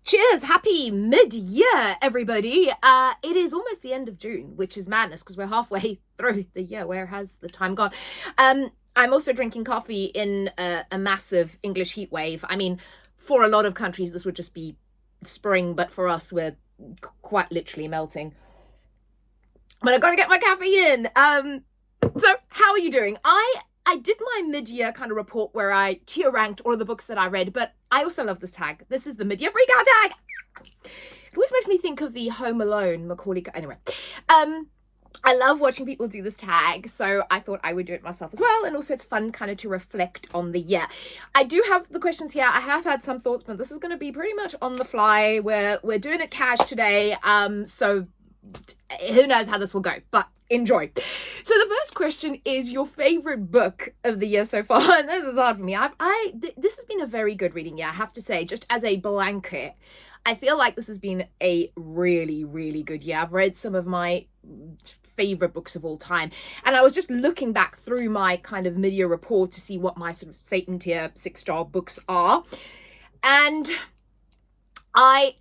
Cheers! Happy mid-year, everybody. It is almost the end of June, which is madness because we're halfway through the year. Where has the time gone? I'm also drinking coffee in a massive English heat wave. I mean, for a lot of countries, this would just be spring, but for us, we're quite literally melting. But I've got to get my caffeine in. So how are you doing? I did my mid-year kind of report where I tier ranked all of the books that I read, but I also love this tag. This is the mid-year freak out tag. It always makes me think of the Home Alone Macaulay. Anyway, I love watching people do this tag, so I thought I would do it myself as well. And also it's fun kind of to reflect on the year. I do have the questions here. I have had some thoughts, but this is going to be pretty much on the fly. We're doing it cash today. So who knows how this will go, but enjoy. So the first question is your favorite book of the year so far. And this is hard for me. This has been a very good reading year, I have to say, just as a blanket. I feel like this has been a really, really good year. I've read some of my favorite books of all time. And I was just looking back through my kind of mid-year report to see what my sort of Satan tier 6-star books are. And I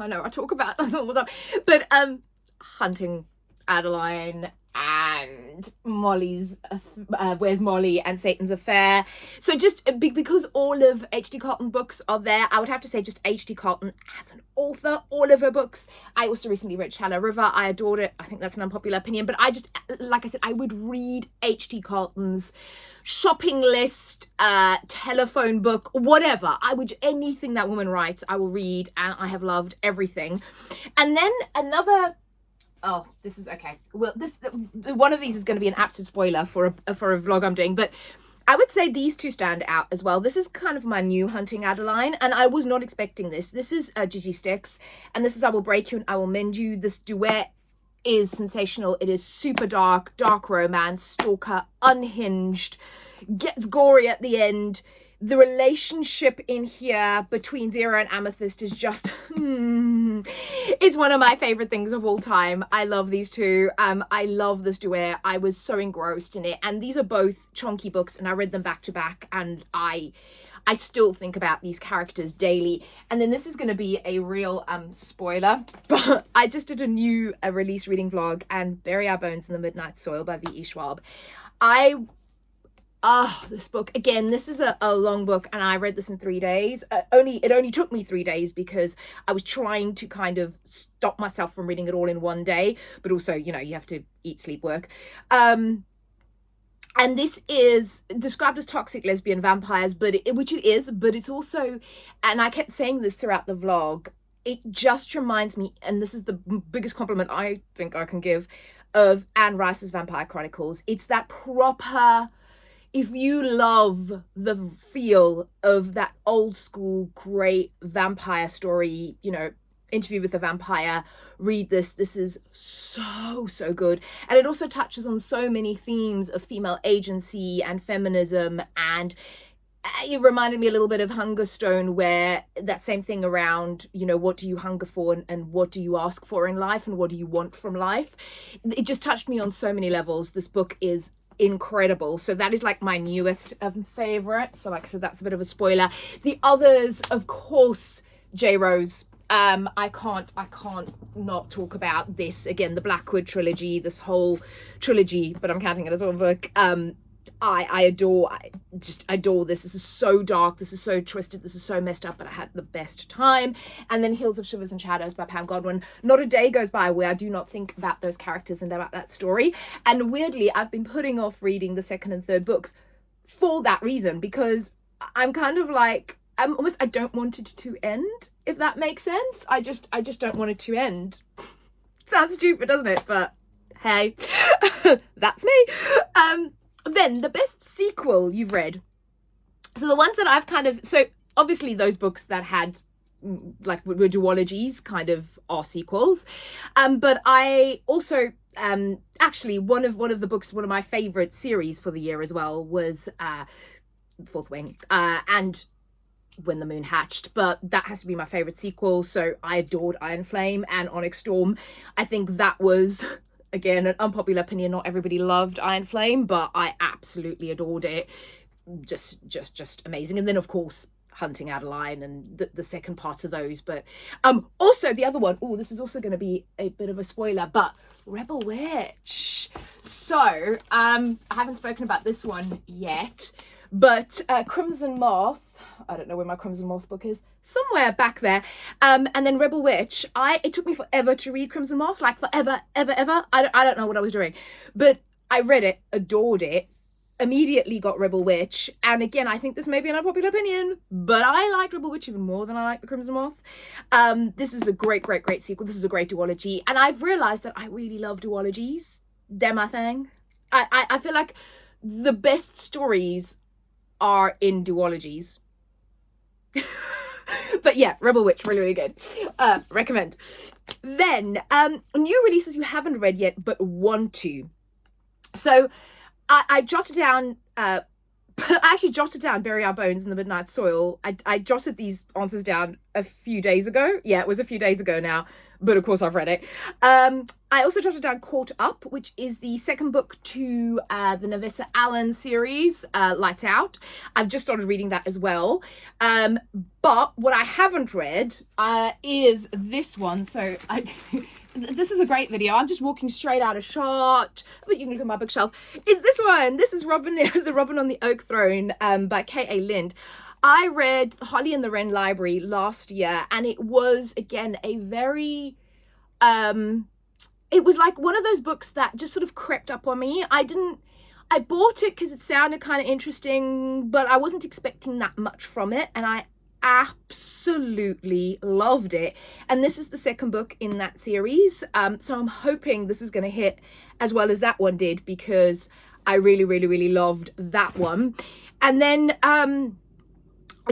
know I talk about this all the time, but Hunting Adeline and Molly's Where's Molly and Satan's Affair. So just because all of H.D. Carlton books are there, I would have to say just H.D. Carlton as an author, all of her books. I also recently read Shallow River. I adored it. I think that's an unpopular opinion, but I just, like I said, I would read H.D. Carlton's shopping list, telephone book, whatever. Anything that woman writes, I will read, and I have loved everything. And then another. Oh, this is okay. Well, one of these is going to be an absolute spoiler for a vlog I'm doing, but I would say these two stand out as well. This is kind of my new Hunting Adeline, and I was not expecting this. This is Gigi Sticks, and this is I Will Break You and I Will Mend You. This duet is sensational. It is super dark romance, stalker, unhinged, gets gory at the end. The relationship in here between Zero and Amethyst is just is one of my favorite things of all time. I love these two. I love this duet. I was so engrossed in it, and these are both chunky books, and I read them back to back, and I still think about these characters daily. And then this is going to be a real spoiler, but I just did a release reading vlog, and Bury Our Bones in the Midnight Soil by V.E. Schwab. This book, again, this is a long book, and I read this in 3 days. It only took me 3 days because I was trying to kind of stop myself from reading it all in one day, but also, you have to eat, sleep, work. And this is described as toxic lesbian vampires, which it is, but it's also, and I kept saying this throughout the vlog, it just reminds me, and this is the biggest compliment I think I can give, of Anne Rice's Vampire Chronicles. It's that proper, if you love the feel of that old school great vampire story, Interview with a Vampire, read this. This is so, so good. And it also touches on so many themes of female agency and feminism, and it reminded me a little bit of Hungerstone, where that same thing around, what do you hunger for and what do you ask for in life and what do you want from life? It just touched me on so many levels. This book is incredible. So that is like my newest favorite. So like I said, that's a bit of a spoiler. The others, of course, J. Rose. I can't not talk about this. Again, the Blackwood trilogy, this whole trilogy, but I'm counting it as one book. I just adore this. This is so dark. This is so twisted. This is so messed up, but I had the best time. And then Hills of Shivers and Shadows by Pam Godwin. Not a day goes by where I do not think about those characters and about that story. And weirdly, I've been putting off reading the second and third books for that reason, because I'm kind of like, I don't want it to end, if that makes sense. I just don't want it to end. Sounds stupid, doesn't it? But hey, that's me. Then the best sequel you've read. So the ones that I've so obviously those books that had like were duologies kind of are sequels. But I also actually one of the books, one of my favorite series for the year as well was Fourth Wing and When the Moon Hatched, but that has to be my favorite sequel. So I adored Iron Flame and Onyx Storm. I think that was, again, an unpopular opinion. Not everybody loved Iron Flame, but I absolutely adored it. Just amazing. And then, of course, Hunting Adeline and the second parts of those. But also the other one, this is also going to be a bit of a spoiler, but Rebel Witch. So I haven't spoken about this one yet, but Crimson Moth, I don't know where my Crimson Moth book is, somewhere back there, and then Rebel Witch. It took me forever to read Crimson Moth, like forever, ever. I don't know what I was doing, but I read it, adored it, immediately got Rebel Witch. And again, I think this may be an unpopular opinion, but I like Rebel Witch even more than I like the Crimson Moth. This is a great sequel. This is a great duology, and I've realized that I really love duologies. They're my thing. I feel like the best stories are in duologies. But yeah, Rebel Witch, really, really good. Recommend. Then new releases you haven't read yet but want to. So I jotted down, I actually jotted down Bury Our Bones in the Midnight Soil. I jotted these answers down a few days ago. Yeah, it was a few days ago now, but of course I've read it. I also jotted down Caught Up, which is the second book to the Navessa Allen series, Lights Out. I've just started reading that as well. But what I haven't read is this one. So this is a great video. I'm just walking straight out of shot, but you can look at my bookshelf. Is this one? This is Robin, the Robin on the Oak Throne by K.A. Lind. I read Holly and the Wren Library last year, and it was, again, a very... it was like one of those books that just sort of crept up on me. I bought it because it sounded kind of interesting, but I wasn't expecting that much from it, and I absolutely loved it. And this is the second book in that series, so I'm hoping this is going to hit as well as that one did, because I really loved that one. And then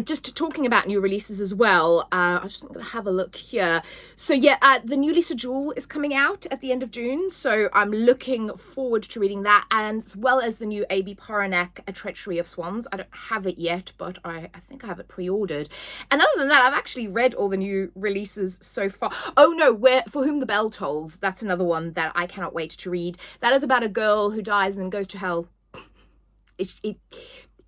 just talking about new releases as well, I'm just going to have a look here. So yeah, the new Lisa Jewell is coming out at the end of June, so I'm looking forward to reading that, and as well as the new A.B. Poranek, A Treachery of Swans. I don't have it yet, but I think I have it pre-ordered. And other than that, I've actually read all the new releases so far. Oh no, For Whom the Bell Tolls, that's another one that I cannot wait to read. That is about a girl who dies and goes to hell.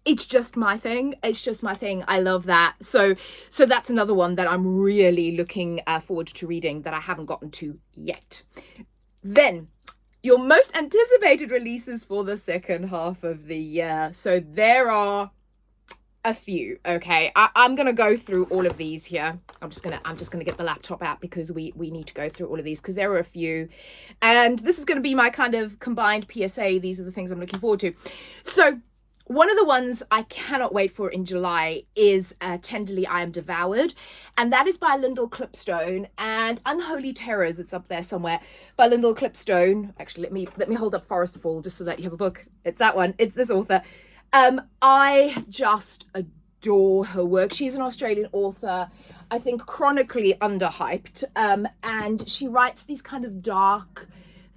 It's just my thing. It's just my thing. I love that. So that's another one that I'm really looking forward to reading that I haven't gotten to yet. Then, your most anticipated releases for the second half of the year. So there are a few. Okay, I'm gonna go through all of these here. I'm just gonna get the laptop out because we need to go through all of these because there are a few, and this is gonna be my kind of combined PSA. These are the things I'm looking forward to. So one of the ones I cannot wait for in July is Tenderly I Am Devoured, and that is by Lyndall Clipstone, and Unholy Terrors, it's up there somewhere, by Lyndall Clipstone. Actually, let me hold up Forest Fall just so that you have a book. It's that one. It's this author. I just adore her work. She's an Australian author, I think chronically underhyped, and she writes these kind of dark,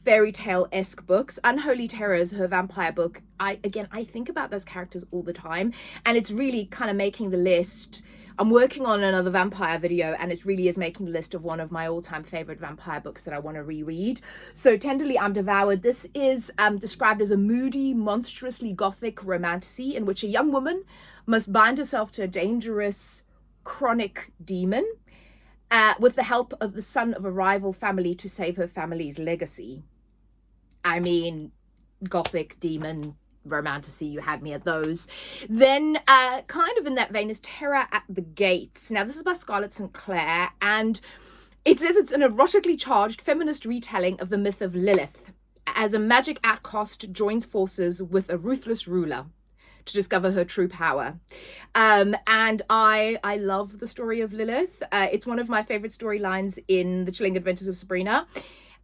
fairy tale-esque books. Unholy Terrors, her vampire book, I think about those characters all the time, and it's really kind of making the list. I'm working on another vampire video, and it really is making the list of one of my all-time favorite vampire books that I want to reread. So Tenderly I'm Devoured, this is described as a moody, monstrously gothic romantasy in which a young woman must bind herself to a dangerous, chronic demon with the help of the son of a rival family to save her family's legacy. I mean, gothic, demon, romantasy, you had me at those. Then kind of in that vein is Terror at the Gates. Now this is by Scarlett St. Clair, and it says it's an erotically charged feminist retelling of the myth of Lilith as a magic outcast joins forces with a ruthless ruler to discover her true power. And I love the story of Lilith. It's one of my favorite storylines in The Chilling Adventures of Sabrina.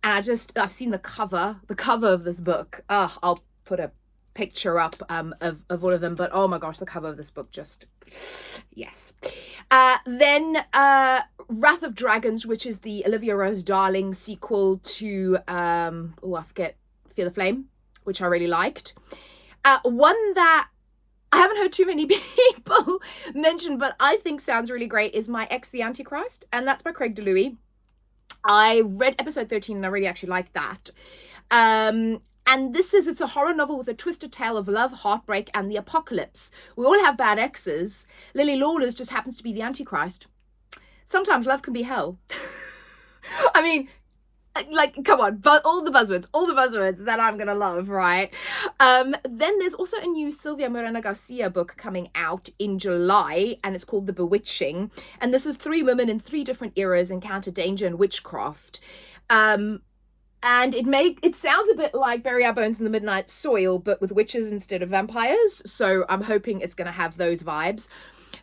And I've seen the cover of this book. I'll put a picture up of all of them, but oh my gosh, the cover of this book, just yes. Then Wrath of Dragons, which is the Olivia Rose Darling sequel to I forget, Fear the Flame, which I really liked. One that I haven't heard too many people mention, but I think sounds really great, is My Ex the Antichrist, and that's by Craig DeLuey. I read episode 13 and I really actually liked that. And this is, it's a horror novel with a twisted tale of love, heartbreak, and the apocalypse. We all have bad exes. Lily Lawless just happens to be the Antichrist. Sometimes love can be hell. I mean, like, come on, but all the buzzwords that I'm gonna love, right? Then there's also a new Silvia Moreno Garcia book coming out in July, and it's called The Bewitching. And this is 3 women in 3 different eras encounter danger and witchcraft. And it sounds a bit like Bury Our Bones in the Midnight Soil, but with witches instead of vampires. So I'm hoping it's going to have those vibes.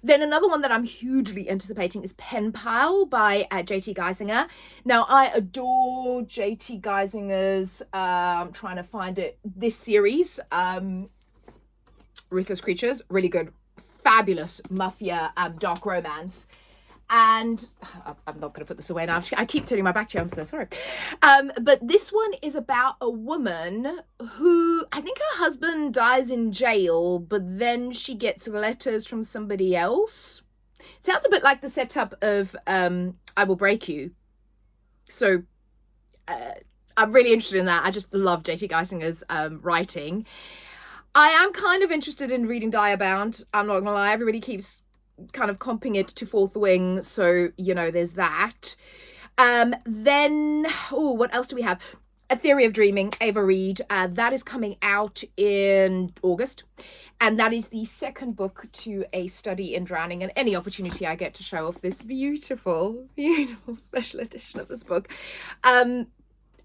Then another one that I'm hugely anticipating is Pen Pal by J.T. Geisinger. Now, I adore J.T. Geisinger's, I'm trying to find it, this series, Ruthless Creatures, really good, fabulous mafia dark romance. And I'm not going to put this away now. I keep turning my back to you. I'm so sorry. But this one is about a woman who, I think her husband dies in jail, but then she gets letters from somebody else. Sounds a bit like the setup of I Will Break You. So I'm really interested in that. I just love J.T. Geisinger's writing. I am kind of interested in reading Diabound. I'm not going to lie. Everybody keeps kind of comping it to Fourth Wing, so you know there's that. Then what else do we have? A Theory of Dreaming, Ava Reid, that is coming out in August, and that is the second book to A Study in Drowning, and any opportunity I get to show off this beautiful special edition of this book. Ava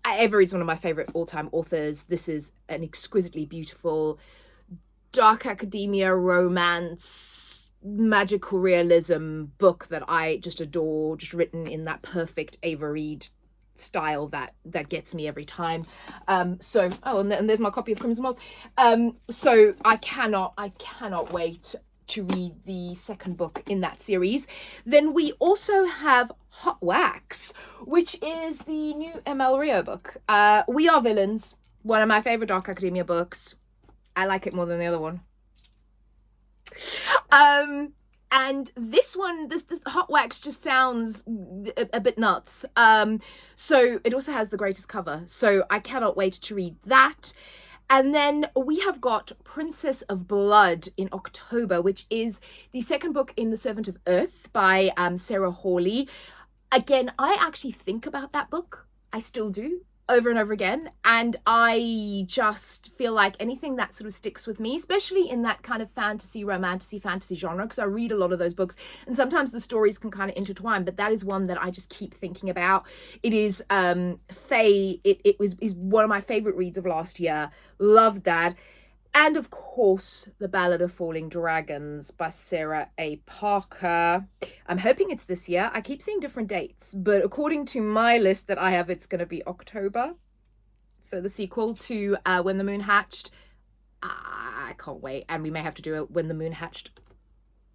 Reid's one of my favorite all-time authors. This is an exquisitely beautiful dark academia romance magical realism book that I just adore, just written in that perfect Ava Reid style that gets me every time. And there's my copy of Crimson Moth. So I cannot wait to read the second book in that series. Then we also have Hot Wax, which is the new ML Rio book. We Are Villains, one of my favorite dark academia books. I like it more than the other one. And this one, this Hot Wax just sounds a bit nuts. So it also has the greatest cover. So I cannot wait to read that. And then we have got Princess of Blood in October, which is the second book in The Servant of Earth by Sarah Hawley. Again, I actually think about that book. I still do. Over and over again, and I just feel like anything that sort of sticks with me, especially in that kind of fantasy genre, because I read a lot of those books and sometimes the stories can kind of intertwine, but that is one that I just keep thinking about. It is Faye. Is one of my favorite reads of last year. Loved that. And of course, The Ballad of Falling Dragons by Sarah A. Parker. I'm hoping it's this year. I keep seeing different dates, but according to my list that I have, it's going to be October. So the sequel to When the Moon Hatched. I can't wait. And we may have to do a When the Moon Hatched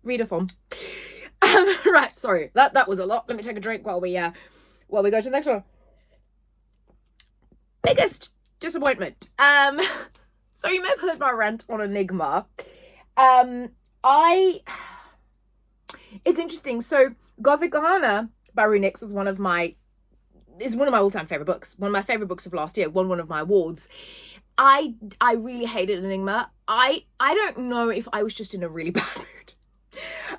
reader form. Right, sorry. That was a lot. Let me take a drink while we go to the next one. Biggest disappointment. So you may have heard my rant on Enigma. It's interesting. So Gothic Ohana by Rue Nix is one of my all-time favorite books. One of my favorite books of last year. Won one of my awards. I really hated Enigma. I don't know if I was just in a really bad mood.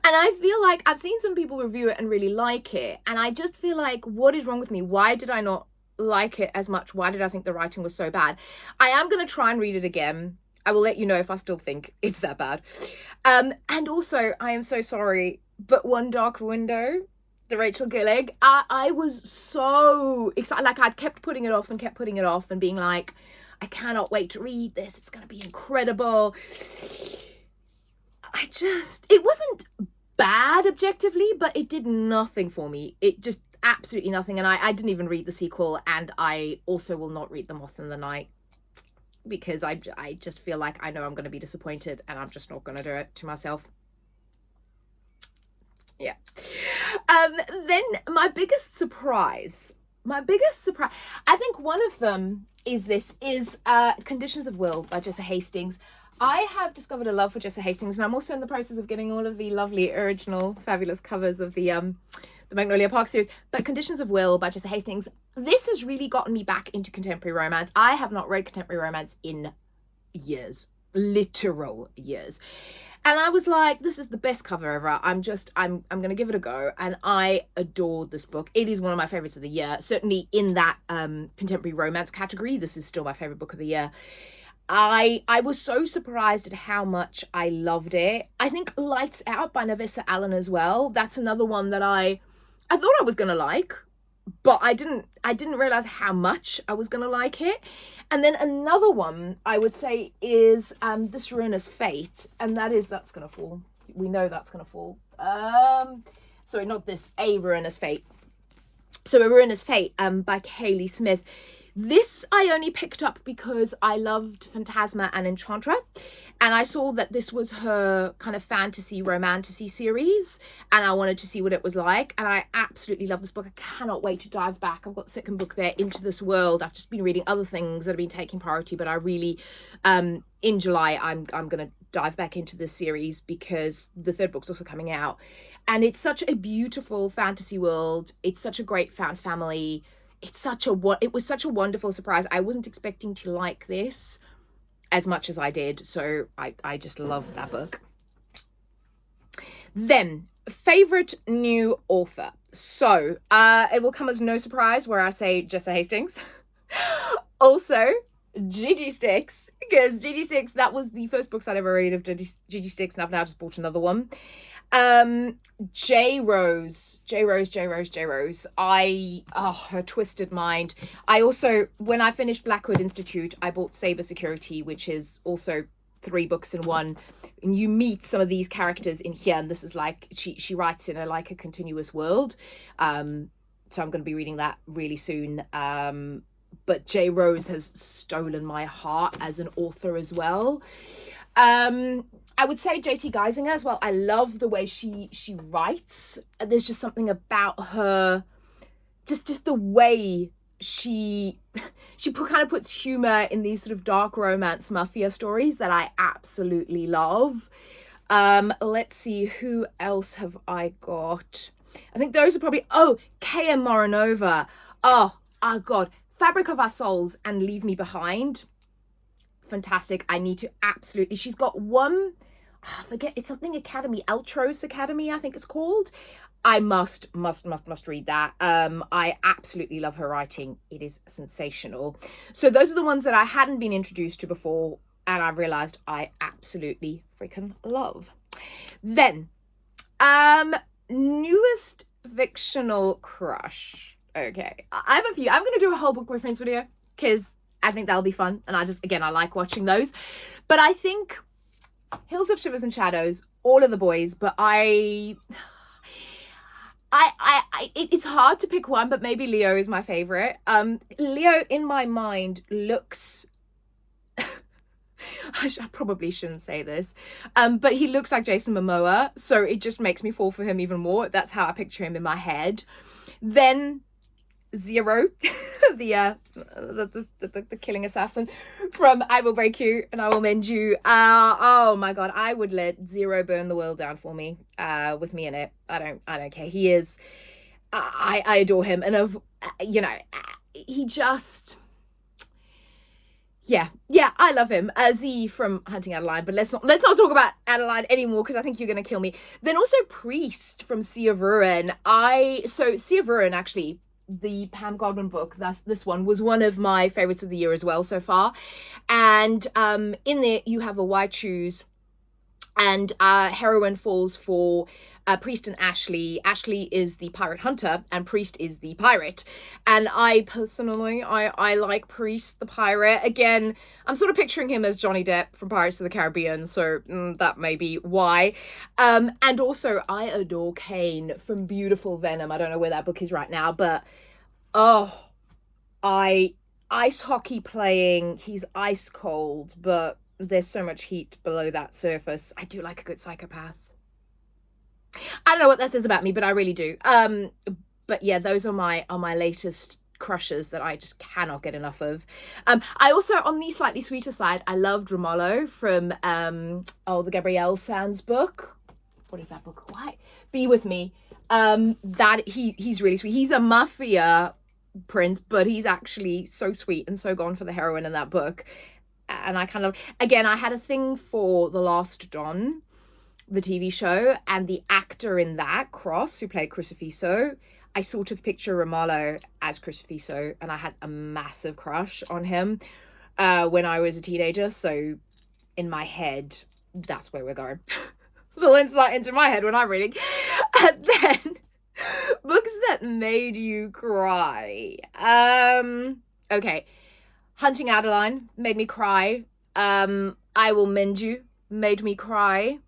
And I feel like I've seen some people review it and really like it. And I just feel like, what is wrong with me? Why did I not like it as much? Why did I think the writing was so bad? I am going to try and read it again. I will let you know if I still think it's that bad. And also, I am so sorry, but One Dark Window, the Rachel Gillig, I was so excited. Like, I'd kept putting it off and being like, I cannot wait to read this. It's going to be incredible. It wasn't bad objectively, but it did nothing for me. It just absolutely nothing. And I didn't even read the sequel, and I also will not read The Moth in the Night because I just feel like I know I'm going to be disappointed and I'm just not going to do it to myself. Yeah. Then my biggest surprise, I think one of them is Conditions of Will by Jessa Hastings. I have discovered a love for Jessa Hastings, and I'm also in the process of getting all of the lovely original fabulous covers of the the Magnolia Park series. But Conditions of Will by Jessa Hastings, this has really gotten me back into contemporary romance. I have not read contemporary romance in years, literal years. And I was like, this is the best cover ever. I'm going to give it a go. And I adored this book. It is one of my favorites of the year. Certainly in that contemporary romance category, this is still my favorite book of the year. I was so surprised at how much I loved it. I think Lights Out by Navessa Allen as well. That's another one that I thought I was going to like, but I didn't realize how much I was going to like it. And then another one I would say is This Ruinous Fate, and that's going to fall. We know that's going to fall. Sorry, not this, A Ruinous Fate. So A Ruinous Fate by Kaylee Smith. This I only picked up because I loved Phantasma and Enchantra, and I saw that this was her kind of fantasy romantasy series, and I wanted to see what it was like, and I absolutely love this book. I cannot wait to dive back. I've got the second book there, Into This World. I've just been reading other things that have been taking priority, but I really, in July, I'm going to dive back into this series because the third book's also coming out, and it's such a beautiful fantasy world. It's such a great found family. It was such a wonderful surprise. I wasn't expecting to like this as much as I did. So I just love that book. Then, favorite new author. So it will come as no surprise where I say Jessa Hastings. Also, Gigi Sticks, because Gigi Sticks, that was the first books I'd ever read of Gigi Sticks, and I've now just bought another one. J Rose, her Twisted Mind. I also, when I finished Blackwood Institute, I bought Saber Security, which is also 3 books in one, and you meet some of these characters in here, and this is like she writes in a continuous world. So I'm going to be reading that really soon. But J Rose has stolen my heart as an author as well. I would say JT Geisinger as well. I love the way she writes. There's just something about her, just the way she kind of puts humor in these sort of dark romance mafia stories that I absolutely love. Let's see, who else have I got? I think those are probably, K.M. Moronova. Oh God, Fabric of Our Souls and Leave Me Behind. Fantastic. I need to absolutely, she's got one, I forget, it's something Academy, Altros Academy, I think it's called. I must read that. I absolutely love her writing. It is sensational. So those are the ones that I hadn't been introduced to before, and I realized I absolutely freaking love. Then, newest fictional crush. Okay, I have a few. I'm going to do a whole book reference video because I think that'll be fun. And I like watching those. But I think Hills of Shivers and Shadows, all of the boys, but it's hard to pick one, but maybe Leo is my favorite. Leo in my mind looks, I probably shouldn't say this, but he looks like Jason Momoa. So it just makes me fall for him even more. That's how I picture him in my head. Then Zero, the killing assassin from I Will Break You and I Will Mend You. Oh my God, I would let Zero burn the world down for me, with me in it. I don't care. He is, I adore him, and he just, yeah, I love him. Z from Hunting Adeline, but let's not talk about Adeline anymore because I think you're gonna kill me. Then also Priest from Sea of Ruin. Sea of Ruin, actually, the Pam Godwin book, this one was one of my favorites of the year as well so far. And in there you have a white shoes, and heroine falls for Priest and Ashley. Ashley is the pirate hunter and Priest is the pirate. And I personally, I like Priest the pirate. Again, I'm sort of picturing him as Johnny Depp from Pirates of the Caribbean, so that may be why. And also I adore Kane from Beautiful Venom. I don't know where that book is right now, but ice hockey playing, he's ice cold, but there's so much heat below that surface. I do like a good psychopath. I don't know what that says about me, but I really do. But yeah, those are my latest crushes that I just cannot get enough of. I also, on the slightly sweeter side, I loved Romolo from the Gabrielle Sands book. what is that book? Why? Be With Me. That he's really sweet. He's a mafia prince, but he's actually so sweet and so gone for the heroine in that book. And I kind of, again, I had a thing for The Last Don, the TV show, and the actor in that, Cross, who played Crucifiso. I sort of picture Romalo as Crucifiso, and I had a massive crush on him when I was a teenager. So in my head, that's where we're going. Little insight into my head when I'm reading. And then books that made you cry. Okay. Hunting Adeline made me cry. I Will Mend You made me cry.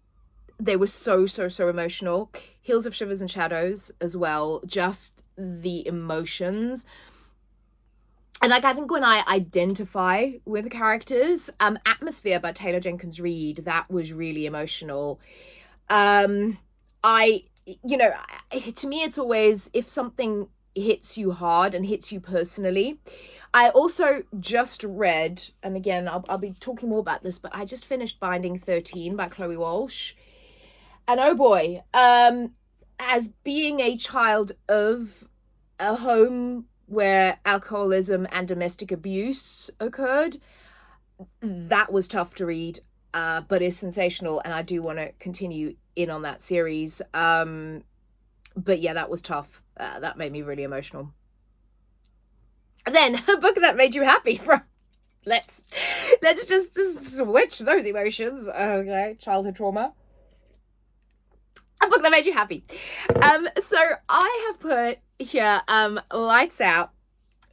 They were so emotional. Hills of Shivers and Shadows as well. Just the emotions. And like, I think when I identify with the characters, Atmosphere by Taylor Jenkins Reid, that was really emotional. To me, it's always, if something hits you hard and hits you personally. I also just read, and again, I'll be talking more about this, but I just finished Binding 13 by Chloe Walsh. And oh boy, as being a child of a home where alcoholism and domestic abuse occurred, that was tough to read, but is sensational, and I do want to continue in on that series. But yeah, that was tough. That made me really emotional. And then a book that made you happy from let's just switch those emotions. Okay, childhood trauma. A book that made you happy. So I have put here Lights Out,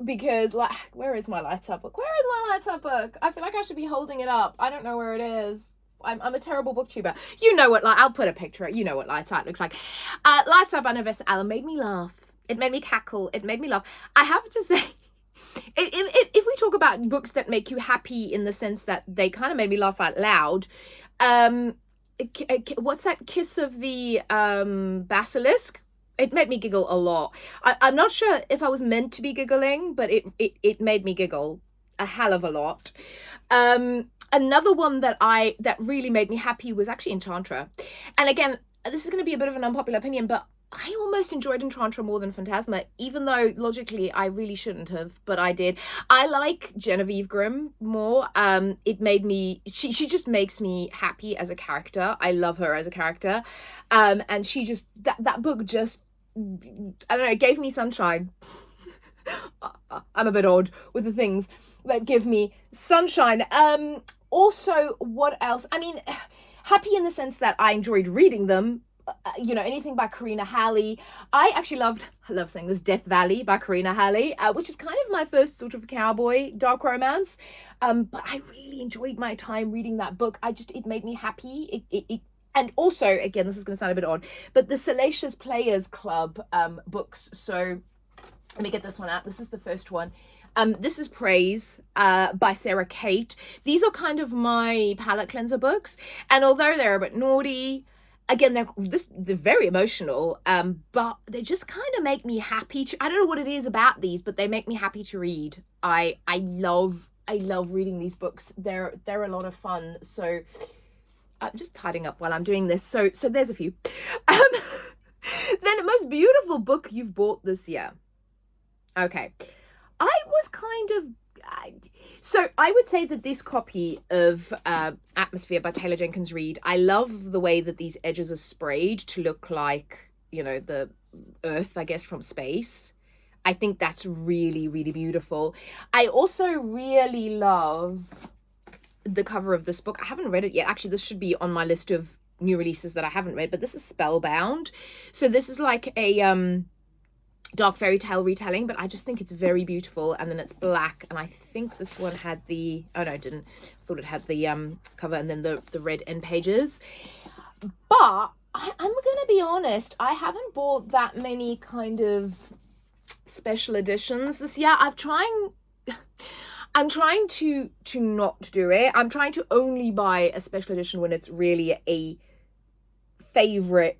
because like, where is my Lights Out book? Where is my Lights Out book? I feel like I should be holding it up. I don't know where it is. I'm a terrible booktuber. You know what, I'll put a picture. You know what Lights Out looks like. Lights Out by Nevessa Allen made me laugh. It made me cackle. It made me laugh. I have to say, if we talk about books that make you happy in the sense that they kind of made me laugh out loud, what's that, Kiss of the Basilisk? It made me giggle a lot. I'm not sure if I was meant to be giggling, but it made me giggle a hell of a lot. Another one that really made me happy was actually Enchantra. And again, this is going to be a bit of an unpopular opinion, but I almost enjoyed Enchantra more than Phantasma, even though logically I really shouldn't have, but I did. I like Genevieve Grimm more. It made me, she just makes me happy as a character. I love her as a character. And she just, that book just, I don't know, it gave me sunshine. I'm a bit odd with the things that give me sunshine. Also, what else? I mean, happy in the sense that I enjoyed reading them. Anything by Karina Halley. I love saying this, Death Valley by Karina Halley, which is kind of my first sort of cowboy dark romance. But I really enjoyed my time reading that book. It made me happy. And also, again, this is going to sound a bit odd, but the Salacious Players Club books. So let me get this one out. This is the first one. This is Praise by Sarah Kate. These are kind of my palate cleanser books. And although they're a bit naughty, again, they're very emotional, but they just kind of make me happy to, I don't know what it is about these, but they make me happy to read. I love reading these books. They're a lot of fun. So I'm just tidying up while I'm doing this. So there's a few. Then the most beautiful book you've bought this year. Okay. I was kind of, so I would say that this copy of Atmosphere by Taylor Jenkins Reid, I love the way that these edges are sprayed to look like, the Earth, I guess, from space. I think that's really, really beautiful. I also really love the cover of this book. I haven't read it yet. Actually, this should be on my list of new releases that I haven't read, but this is Spellbound. So this is like a dark fairy tale retelling, but I just think it's very beautiful. And then it's black, and I think this one had the, oh no, it didn't. I thought it had the cover and then the red end pages. But I'm gonna be honest, I haven't bought that many kind of special editions this year. I'm trying to not do it. I'm trying to only buy a special edition when it's really a favorite,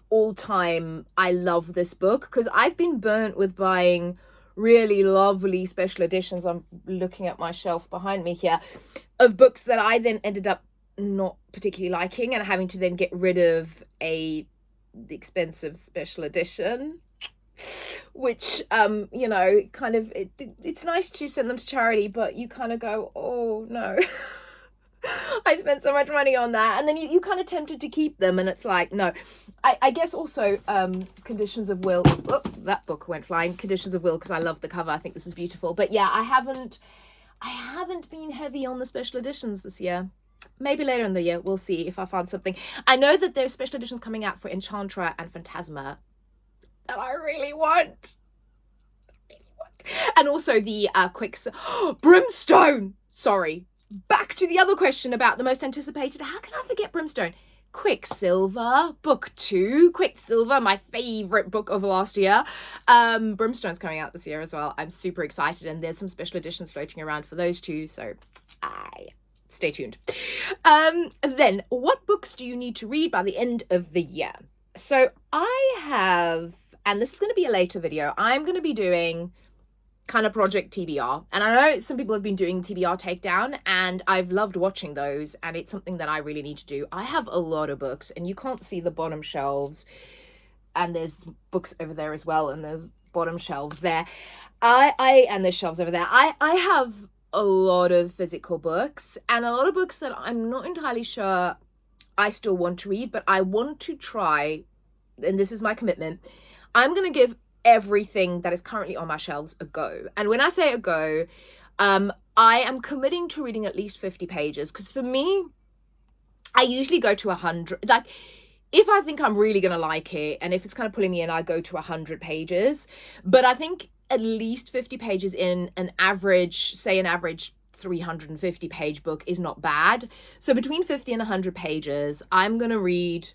all-time, I love this book, because I've been burnt with buying really lovely special editions. I'm looking at my shelf behind me here of books that I then ended up not particularly liking and having to then get rid of the expensive special edition, which you know, kind of it's nice to send them to charity, but you kind of go, oh no. I spent so much money on that, and then you kind of tempted to keep them, and it's like, no. I guess also Conditions of Will, that book went flying, Conditions of Will, because I love the cover. I think this is beautiful. But yeah, I haven't been heavy on the special editions this year. Maybe later in the year, we'll see if I find something. I know that there's special editions coming out for Enchantra and Phantasma that I really want. And also the Brimstone! Sorry. Back to the other question about the most anticipated. How can I forget Brimstone? Quicksilver, book 2. Quicksilver, my favourite book of last year. Brimstone's coming out this year as well. I'm super excited, and there's some special editions floating around for those two, so stay tuned. Then, what books do you need to read by the end of the year? So I have, and this is going to be a later video, I'm going to be doing kind of Project TBR, and I know some people have been doing TBR takedown, and I've loved watching those, and it's something that I really need to do. I have a lot of books, and you can't see the bottom shelves, and there's books over there as well, and there's bottom shelves there. And there's shelves over there. I have a lot of physical books, and a lot of books that I'm not entirely sure I still want to read, but I want to try, and this is my commitment. I'm going to give everything that is currently on my shelves a go. And when I say a go, I am committing to reading at least 50 pages, because for me, I usually go to 100. Like, if I think I'm really going to like it, and if it's kind of pulling me in, I go to 100 pages. But I think at least 50 pages in an average 350 page book is not bad. So between 50 and 100 pages, I'm going to read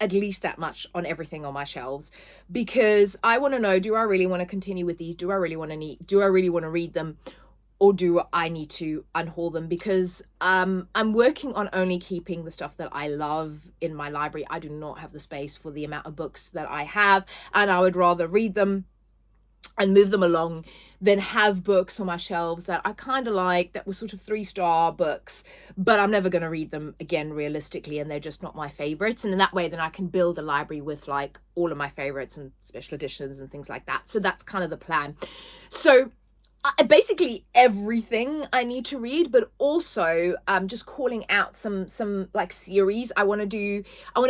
at least that much on everything on my shelves, because I want to know, do I really want to continue with these? Do I really want to read them? Or do I need to unhaul them? Because I'm working on only keeping the stuff that I love in my library. I do not have the space for the amount of books that I have, and I would rather read them and move them along than have books on my shelves that I kind of like, that were sort of 3-star books, but I'm never going to read them again realistically, and they're just not my favorites. And in that way, then I can build a library with like all of my favorites and special editions and things like that. So that's kind of the plan. So basically everything I need to read, but also just calling out some like series I want to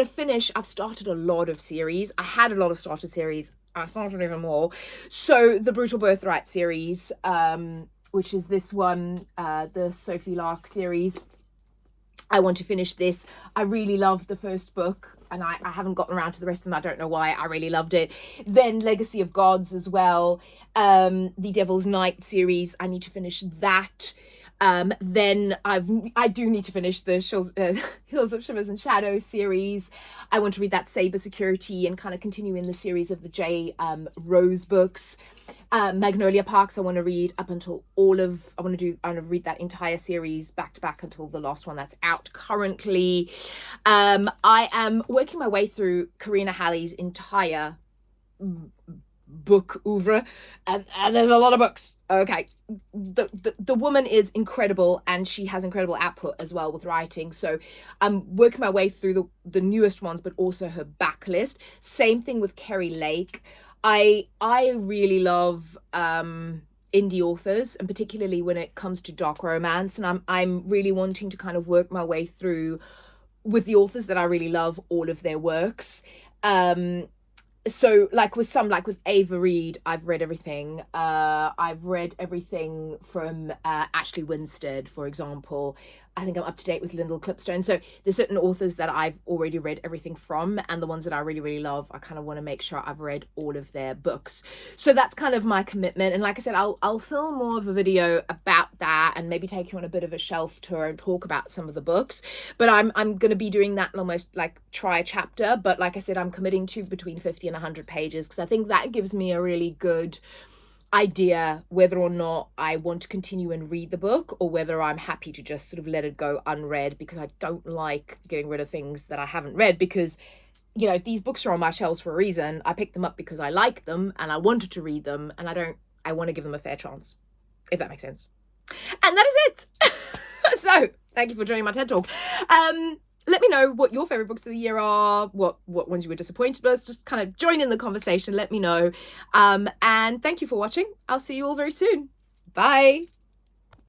finish. I've started a lot of series. I had a lot of started series. I started even more. So the Brutal Birthright series, which is this one, the Sophie Lark series. I want to finish this. I really loved the first book, and I haven't gotten around to the rest of them. I don't know why. I really loved it. Then Legacy of Gods as well. The Devil's Night series. I need to finish that. Then I do need to finish the Hills of Shivers and Shadows series. I want to read that Saber Security and kind of continue in the series of the J. Rose books. Magnolia Parks, I want to read up until I want to read that entire series back to back until the last one that's out currently. I am working my way through Karina Halley's entire book oeuvre, and there's a lot of books. Okay, the woman is incredible, and she has incredible output as well with writing. So I'm working my way through the newest ones, but also her backlist. Same thing with Kerry Lake. I really love indie authors, and particularly when it comes to dark romance, and I'm really wanting to kind of work my way through with the authors that I really love, all of their works. So like with Ava Reid, I've read everything. I've read everything from Ashley Winstead, for example. I think I'm up to date with Lyndall Clipstone. So there's certain authors that I've already read everything from, and the ones that I really, really love, I kind of want to make sure I've read all of their books. So that's kind of my commitment. And like I said, I'll film more of a video about that, and maybe take you on a bit of a shelf tour and talk about some of the books. But I'm going to be doing that and almost like try a chapter. But like I said, I'm committing to between 50 and 100 pages, because I think that gives me a really good idea whether or not I want to continue and read the book, or whether I'm happy to just sort of let it go unread, because I don't like getting rid of things that I haven't read, because you know, these books are on my shelves for a reason. I picked them up because I like them and I wanted to read them, and I want to give them a fair chance, if that makes sense. And that is it. So thank you for joining my TED Talk. Let me know what your favorite books of the year are, what ones you were disappointed with. Just kind of join in the conversation. Let me know. And thank you for watching. I'll see you all very soon. Bye.